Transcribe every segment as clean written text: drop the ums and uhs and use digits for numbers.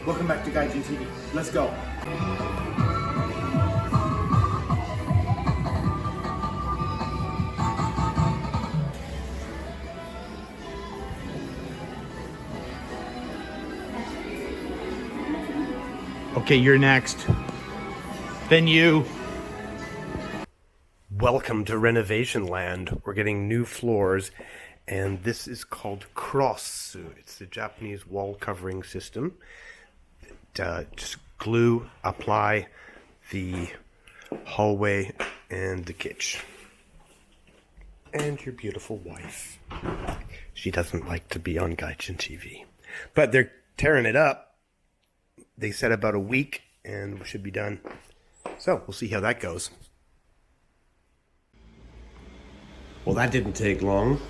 Welcome back to Gaijin TV. Let's go. Okay, you're next. Then you. Welcome to Renovation Land. We're getting new floors, and this is called Cross. It's the Japanese wall covering system. Just glue, apply the hallway and the kitchen. And your beautiful wife. She doesn't like to be on Gaijin TV. But they're tearing it up. They said about a week, and we should be done. So, we'll see how that goes. Well, that didn't take long.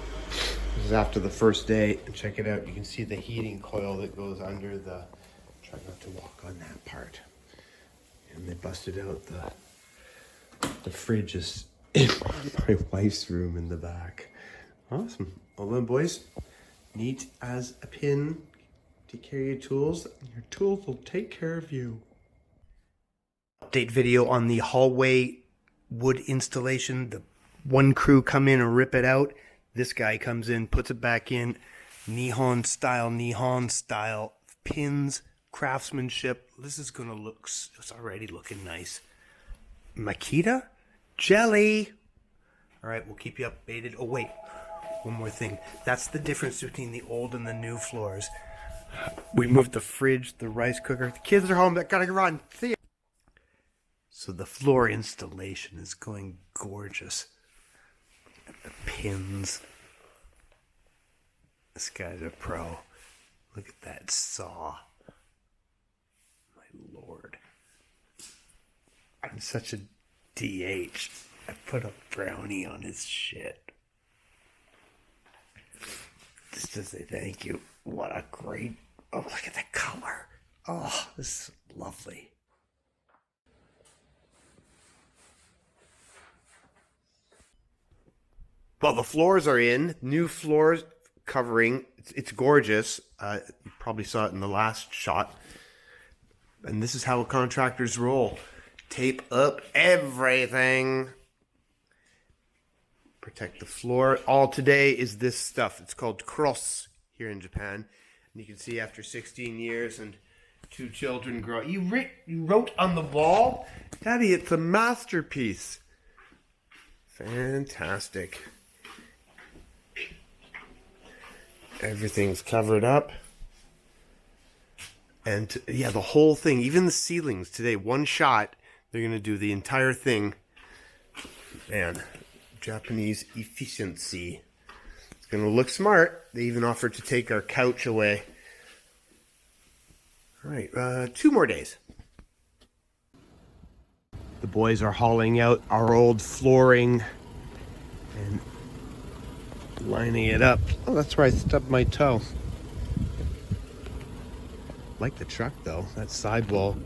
This is after the first day. And check it out. You can see the heating coil that goes under the... Try not to walk on that part. And they busted out the fridge is in my wife's room in the back. Awesome. Well then, boys, neat as a pin. Take care of your tools. Your tools will take care of you. Update video on the hallway wood installation. The one crew come in and rip it out. This guy comes in, puts it back in. Nihon style pins, craftsmanship. This is gonna look, it's already looking nice. Makita? Jelly! Alright, we'll keep you updated. Oh wait, one more thing. That's the difference between the old and the new floors. We moved the fridge, the rice cooker. The kids are home, they gotta run. See ya. So the floor installation is going gorgeous. The pins. This guy's a pro. Look at that saw. My lord. I'm such a DH. I put a brownie on his shit. Just to say thank you. What a great... Oh, look at the color. Oh, this is lovely. Well, the floors are in. New floors covering. It's gorgeous. You probably saw it in the last shot. And this is how contractors roll. Tape up everything. Protect the floor. All today is this stuff. It's called cross here in Japan. And you can see after 16 years and 2 children grow. You wrote on the wall? Daddy, it's a masterpiece. Fantastic. Everything's covered up. And yeah, the whole thing, even the ceilings today, one shot, they're going to do the entire thing. Man, Japanese efficiency. It's going to look smart. They even offered to take our couch away. All right, 2 more days. The boys are hauling out our old flooring and lining it up. Oh, that's where I stubbed my toe. Like the truck though. That sidewall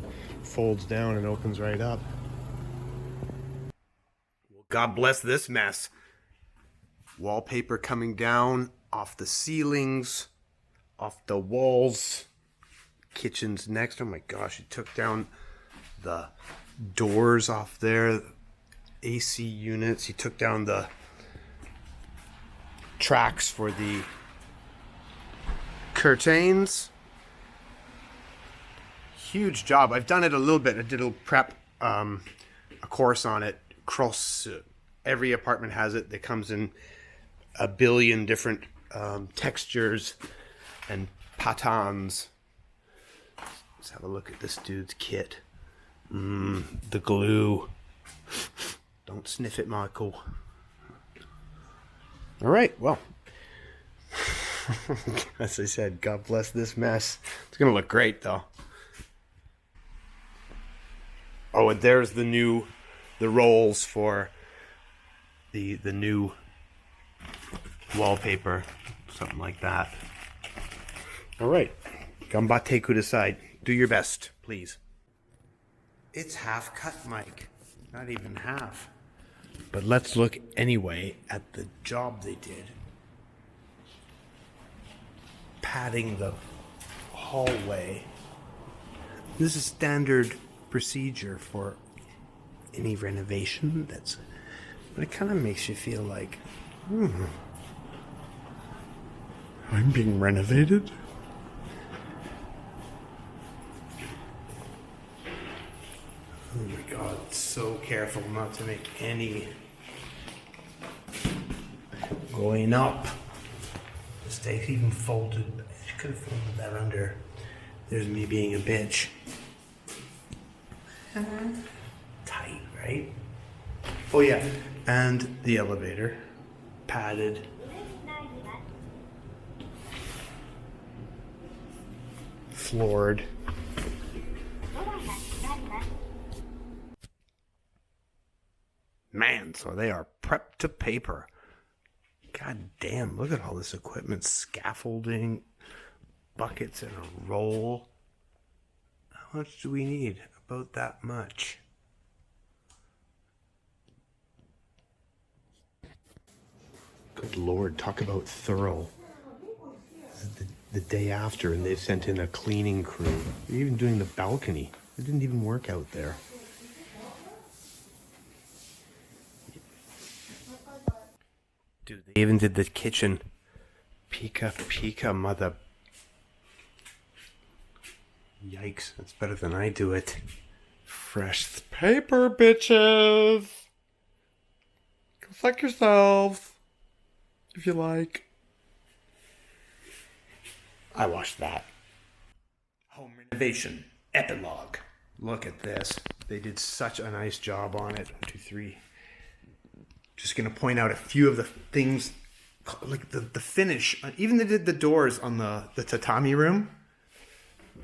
folds down and opens right up. Well, God bless this mess. Wallpaper coming down off the ceilings, off the walls. Kitchen's next. Oh my gosh, it took down the doors off there. AC units. He took down the tracks for the curtains. Huge job. I've done it a little bit. I did a prep a course on it. Cross. Every apartment has it. It comes in a billion different textures and patterns. Let's have a look at this dude's kit. The glue. Don't sniff it, Michael. All right, well, as I said, God bless this mess. It's going to look great, though. Oh, and there's the rolls for the new wallpaper, something like that. All right, Gambate kudasai. Do your best, please. It's half cut, Mike. Not even half. But let's look anyway at the job they did. Padding the hallway This is standard procedure for any renovation. But it kind of makes you feel like, I'm being renovated. Oh my God, so careful not to make any going up. Mistake, even folded. I could have folded that under. There's me being a bitch. Tight, right? Oh yeah, and the elevator, padded. Floored. Man, so they are prepped to paper. God damn, look at all this equipment. Scaffolding, buckets in a roll. How much do we need? About that much. Good Lord, talk about thorough. This is the day after, and they've sent in a cleaning crew. They're even doing the balcony. It didn't even work out there. Dude, they even did the kitchen. Pika, mother. Yikes, that's better than I do it. Fresh paper, bitches. Go fuck yourselves. If you like. I watched that. Home renovation epilogue. Look at this. They did such a nice job on it. 1, 2, 3. Just going to point out a few of the things, like the finish. Even they did the doors on the tatami room.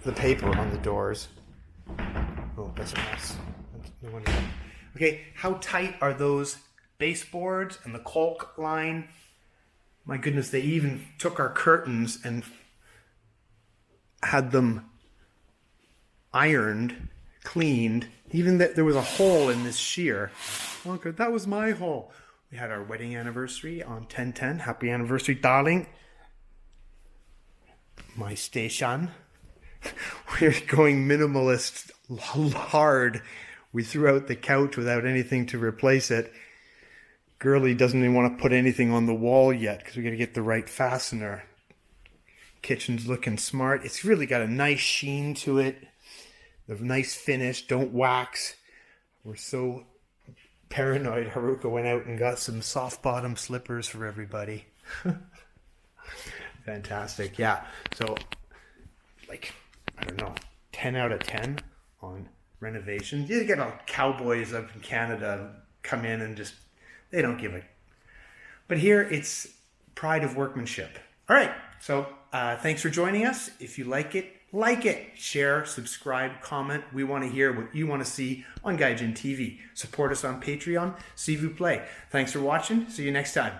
The paper on the doors. Oh, that's a mess. No wonder. Okay, how tight are those baseboards and the caulk line? My goodness, they even took our curtains and had them ironed, cleaned. Even that there was a hole in this sheer. Oh, good. That was my hole. We had our wedding anniversary on 10/10. Happy anniversary, darling. My station. We're going minimalist hard. We threw out the couch without anything to replace it. Girlie doesn't even want to put anything on the wall yet because we got to get the right fastener. Kitchen's looking smart. It's really got a nice sheen to it. The nice finish. Don't wax. We're so paranoid. Haruka went out and got some soft bottom slippers for everybody. Fantastic. Yeah. So, like, I don't know, 10 out of 10 on renovations. You get all cowboys up in Canada come in and just, they don't give a... But here, it's pride of workmanship. All right. So, thanks for joining us. If you like it, share, subscribe, comment. We want to hear what you want to see on Gaijin TV. Support us on Patreon. S'il vous plaît. Thanks for watching. See you next time.